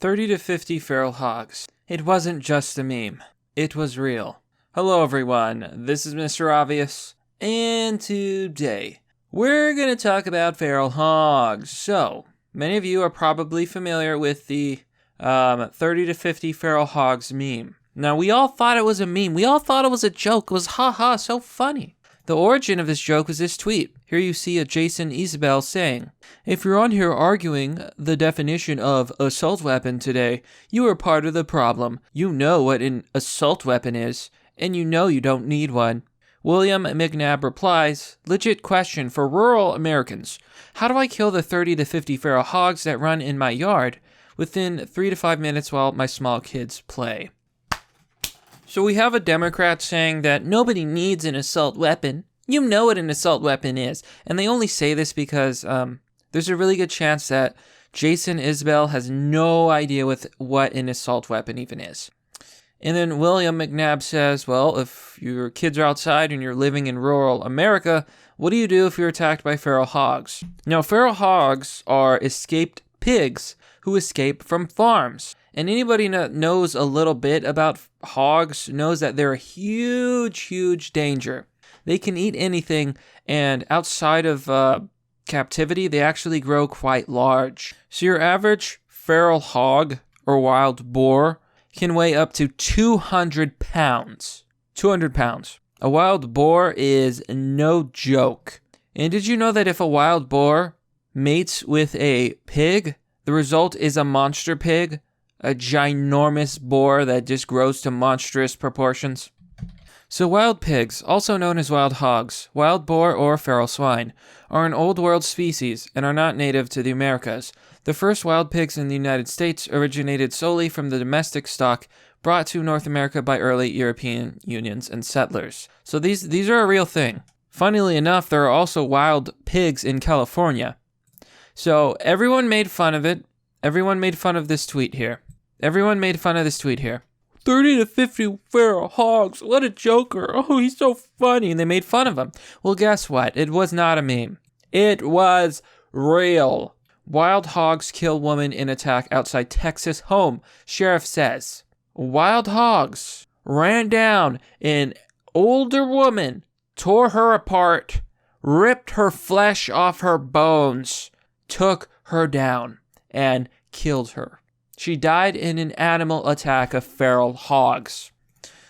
30 to 50 feral hogs. It wasn't just a meme. It was real. Hello everyone, this is Mr. Obvious, and today we're going to talk about feral hogs. So, many of you are probably familiar with the 30 to 50 feral hogs meme. Now, we all thought it was a meme. We all thought it was a joke. It was haha, so funny. The origin of this joke was this tweet. Here you see a Jason Isabel saying, "If you're on here arguing the definition of assault weapon today, you are part of the problem. You know what an assault weapon is, and you know you don't need one." William McNabb replies, "Legit question for rural Americans. How do I kill the 30 to 50 feral hogs that run in my yard within 3 to 5 minutes while my small kids play?" So we have a Democrat saying that nobody needs an assault weapon. You know what an assault weapon is. And they only say this because there's a really good chance that Jason Isbell has no idea what an assault weapon even is. And then William McNabb says, well, if your kids are outside and you're living in rural America, what do you do if you're attacked by feral hogs? Now, feral hogs are escaped pigs who escape from farms. And anybody that knows a little bit about hogs knows that they're a huge, huge danger. They can eat anything, and outside of captivity, they actually grow quite large. So your average feral hog or wild boar can weigh up to 200 pounds. 200 pounds. A wild boar is no joke. And did you know that if a wild boar mates with a pig, the result is a monster pig? A ginormous boar that just grows to monstrous proportions. So wild pigs, also known as wild hogs, wild boar or feral swine, are an old world species and are not native to the Americas. The first wild pigs in the United States originated solely from the domestic stock brought to North America by early European unions and settlers. So these are a real thing. Funnily enough, there are also wild pigs in California. So everyone made fun of it. Everyone made fun of this tweet here. 30 to 50 feral hogs. What a joker. Oh, he's so funny. And they made fun of him. Well, guess what? It was not a meme. It was real. Wild hogs kill woman in attack outside Texas home, sheriff says. Wild hogs ran down an older woman, tore her apart, ripped her flesh off her bones, took her down, and killed her. She died in an animal attack of feral hogs.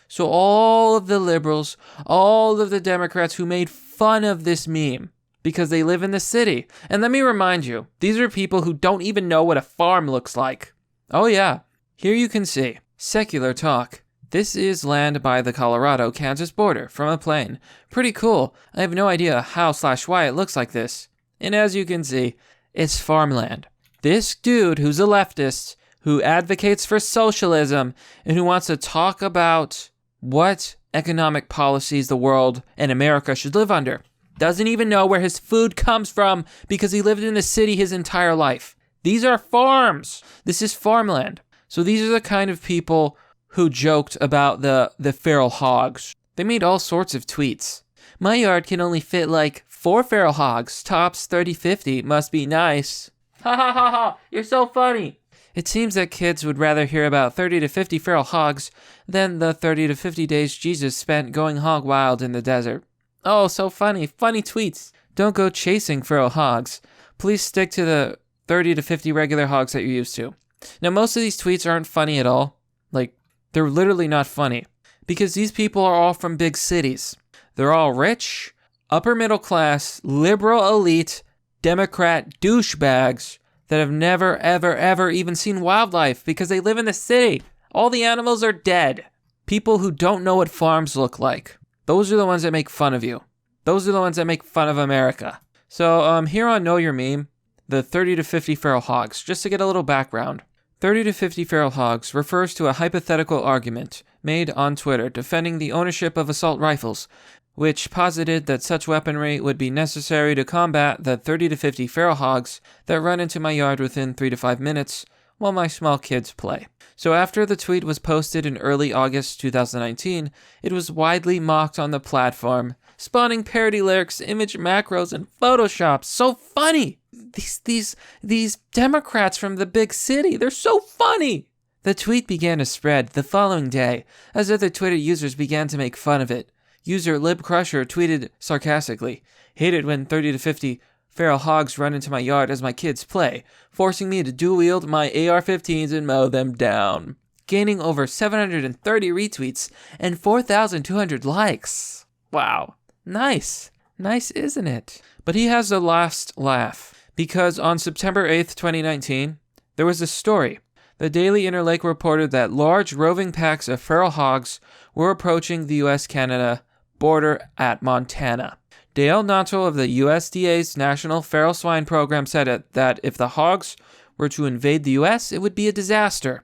So all of the liberals, all of the Democrats who made fun of this meme because they live in the city. And let me remind you, these are people who don't even know what a farm looks like. Oh yeah, here you can see. Secular talk. This is land by the Colorado-Kansas border from a plane. Pretty cool. I have no idea how/why it looks like this. And as you can see, it's farmland. This dude who's a leftist, who advocates for socialism, and who wants to talk about what economic policies the world and America should live under, doesn't even know where his food comes from because he lived in the city his entire life. These are farms. This is farmland. So these are the kind of people who joked about the feral hogs. They made all sorts of tweets. My yard can only fit like 4 feral hogs. Tops 30-50. Must be nice. Ha ha ha ha. You're so funny. It seems that kids would rather hear about 30 to 50 feral hogs than the 30 to 50 days Jesus spent going hog wild in the desert. Oh, so funny. Funny tweets. Don't go chasing feral hogs. Please stick to the 30 to 50 regular hogs that you're used to. Now, most of these tweets aren't funny at all. Like, they're literally not funny. Because these people are all from big cities. They're all rich, upper middle class, liberal elite, Democrat douchebags that have never, ever, ever even seen wildlife because they live in the city. All the animals are dead. People who don't know what farms look like. Those are the ones that make fun of you. Those are the ones that make fun of America. So here on Know Your Meme, the 30 to 50 feral hogs, just to get a little background. 30 to 50 feral hogs refers to a hypothetical argument made on Twitter defending the ownership of assault rifles, which posited that such weaponry would be necessary to combat the 30 to 50 feral hogs that run into my yard within 3 to 5 minutes while my small kids play. So after the tweet was posted in early August 2019, it was widely mocked on the platform, spawning parody lyrics, image macros, and Photoshop. So funny! These Democrats from the big city, they're so funny. The tweet began to spread the following day as other Twitter users began to make fun of it. User LibCrusher tweeted sarcastically, "Hate it when 30 to 50 feral hogs run into my yard as my kids play, forcing me to dual-wield my AR-15s and mow them down," gaining over 730 retweets and 4,200 likes. Wow. Nice. Nice, isn't it? But he has the last laugh, because on September 8th, 2019, there was a story. The Daily Interlake reported that large roving packs of feral hogs were approaching the U.S.-Canada border at Montana. Dale Nottle of the USDA's National Feral Swine Program said that if the hogs were to invade the U.S., it would be a disaster.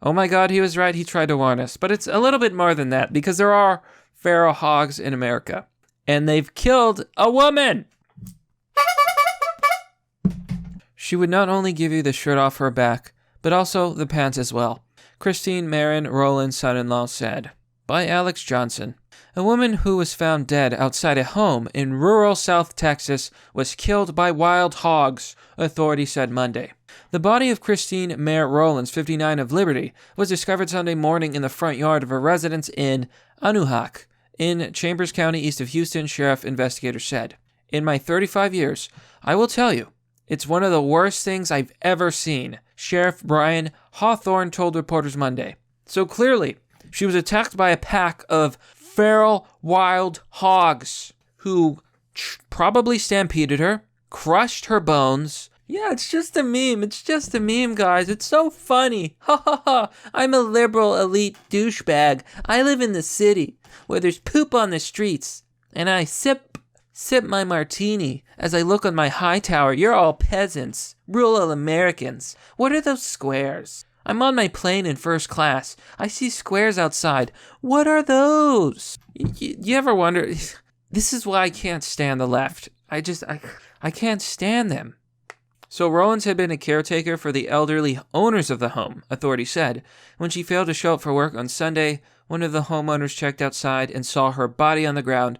Oh my God, he was right. He tried to warn us. But it's a little bit more than that, because there are feral hogs in America. And they've killed a woman! She would not only give you the shirt off her back, but also the pants as well. Christine Marin Rowland's son-in-law said. By Alex Johnson. A woman who was found dead outside a home in rural South Texas was killed by wild hogs, authorities said Monday. The body of Christine Mayer Rowlands, 59 of Liberty, was discovered Sunday morning in the front yard of a residence in Anuhak, in Chambers County, east of Houston, sheriff investigators said. In my 35 years, I will tell you, it's one of the worst things I've ever seen, Sheriff Brian Hawthorne told reporters Monday. So clearly, she was attacked by a pack of feral wild hogs who probably stampeded her, crushed her bones. Yeah, it's just a meme. It's just a meme, guys. It's so funny. Ha ha ha. I'm a liberal elite douchebag. I live in the city where there's poop on the streets, and I sip my martini as I look on my high tower. You're all peasants, rural Americans. What are those squares? I'm on my plane in first class. I see squares outside. What are those? You ever wonder? This is why I can't stand the left. I can't stand them. So Rowlands had been a caretaker for the elderly owners of the home, authorities said. When she failed to show up for work on Sunday, one of the homeowners checked outside and saw her body on the ground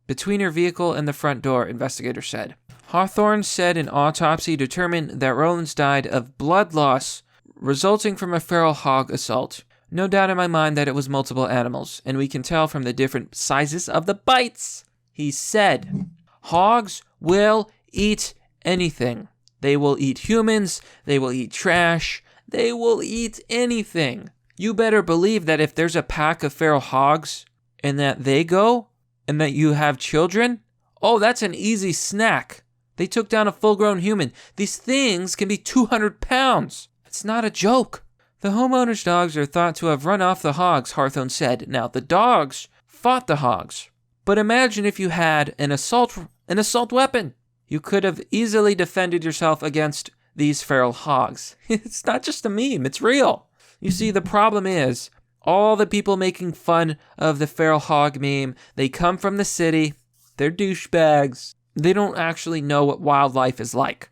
between her vehicle and the front door, investigators said. Hawthorne said an autopsy determined that Rowlands died of blood loss resulting from a feral hog assault. No doubt in my mind that it was multiple animals, and we can tell from the different sizes of the bites, he said. Hogs will eat anything. They will eat humans, they will eat trash, they will eat anything. You better believe that if there's a pack of feral hogs and that they go, and that you have children, oh, that's an easy snack. They took down a full-grown human. These things can be 200 pounds. It's not a joke. The homeowner's dogs are thought to have run off the hogs, Hawthorne said. Now, the dogs fought the hogs. But imagine if you had an assault weapon. You could have easily defended yourself against these feral hogs. It's not just a meme, it's real. You see, the problem is, all the people making fun of the feral hog meme, they come from the city, they're douchebags, they don't actually know what wildlife is like.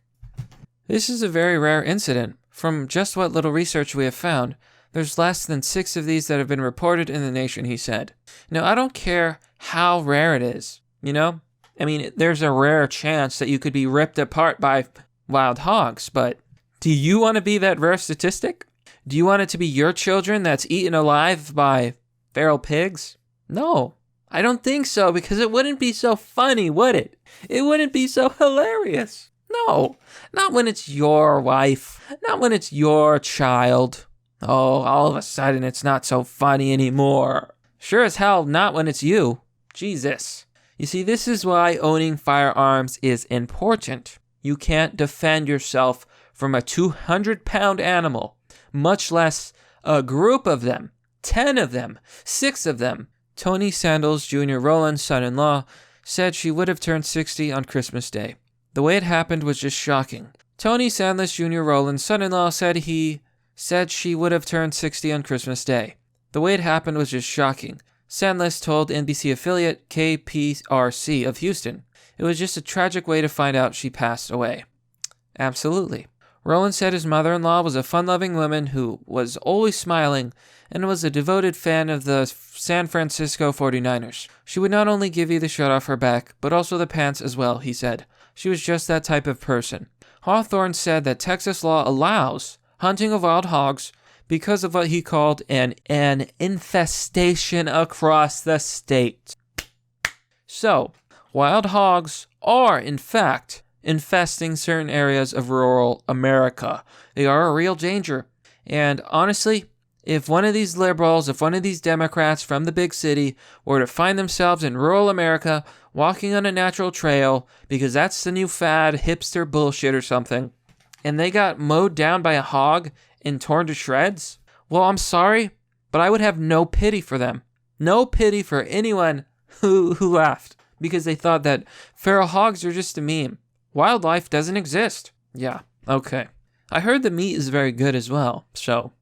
This is a very rare incident. From just what little research we have found, there's less than 6 of these that have been reported in the nation, he said. Now, I don't care how rare it is, you know? I mean, there's a rare chance that you could be ripped apart by wild hogs, but do you want to be that rare statistic? Do you want it to be your children that's eaten alive by feral pigs? No, I don't think so, because it wouldn't be so funny, would it? It wouldn't be so hilarious. No, not when it's your wife, not when it's your child. Oh, all of a sudden it's not so funny anymore. Sure as hell not when it's you. Jesus. You see, this is why owning firearms is important. You can't defend yourself from a 200-pound animal, much less a group of them, 10 of them, 6 of them. Tony Sandals Jr., Rowland's son-in-law, said she would have turned 60 on Christmas Day. The way it happened was just shocking. Tony Sandals Jr., Rowland's son-in-law, said she would have turned 60 on Christmas Day. The way it happened was just shocking. Sandals told NBC affiliate KPRC of Houston, it was just a tragic way to find out she passed away. Absolutely. Rowland said his mother-in-law was a fun-loving woman who was always smiling and was a devoted fan of the San Francisco 49ers. She would not only give you the shirt off her back, but also the pants as well, he said. She was just that type of person. Hawthorne said that Texas law allows hunting of wild hogs because of what he called an infestation across the state. So, wild hogs are, in fact, infesting certain areas of rural America. They are a real danger. And honestly, if one of these liberals, if one of these Democrats from the big city were to find themselves in rural America walking on a natural trail, because that's the new fad, hipster bullshit or something, and they got mowed down by a hog and torn to shreds, well, I'm sorry, but I would have no pity for them. No pity for anyone who laughed because they thought that feral hogs are just a meme. Wildlife doesn't exist. Yeah, okay. I heard the meat is very good as well, so,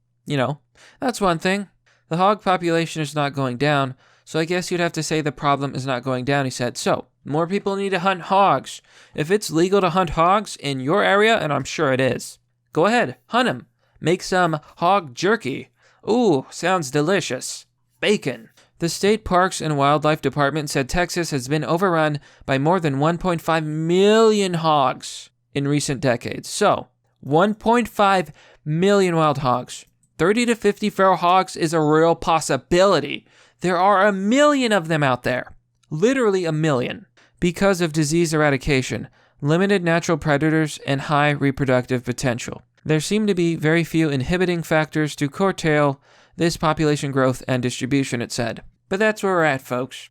that's one thing. The hog population is not going down, so I guess you'd have to say the problem is not going down, he said. So, more people need to hunt hogs. If it's legal to hunt hogs in your area, and I'm sure it is, go ahead, hunt them. Make some hog jerky. Ooh, sounds delicious. Bacon. The State Parks and Wildlife Department said Texas has been overrun by more than 1.5 million hogs in recent decades. So, 1.5 million wild hogs. 30 to 50 feral hogs is a real possibility. There are 1 million of them out there. Literally 1 million. Because of disease eradication, limited natural predators, and high reproductive potential. There seem to be very few inhibiting factors to curtail this population growth and distribution, it said. But that's where we're at, folks.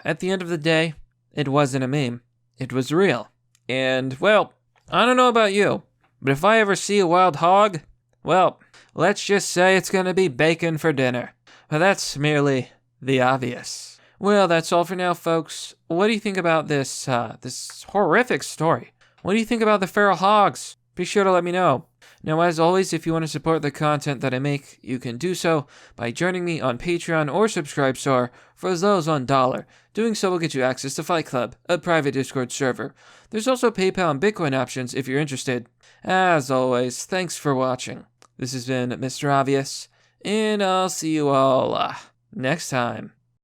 At the end of the day, it wasn't a meme. It was real. And, well, I don't know about you, but if I ever see a wild hog, well, let's just say it's gonna be bacon for dinner. But that's merely the obvious. Well, that's all for now, folks. What do you think about this horrific story? What do you think about the feral hogs? Be sure to let me know. Now, as always, if you want to support the content that I make, you can do so by joining me on Patreon or Subscribestar for as low as $1. Doing so will get you access to Fight Club, a private Discord server. There's also PayPal and Bitcoin options if you're interested. As always, thanks for watching. This has been Mr. Obvious, and I'll see you all next time.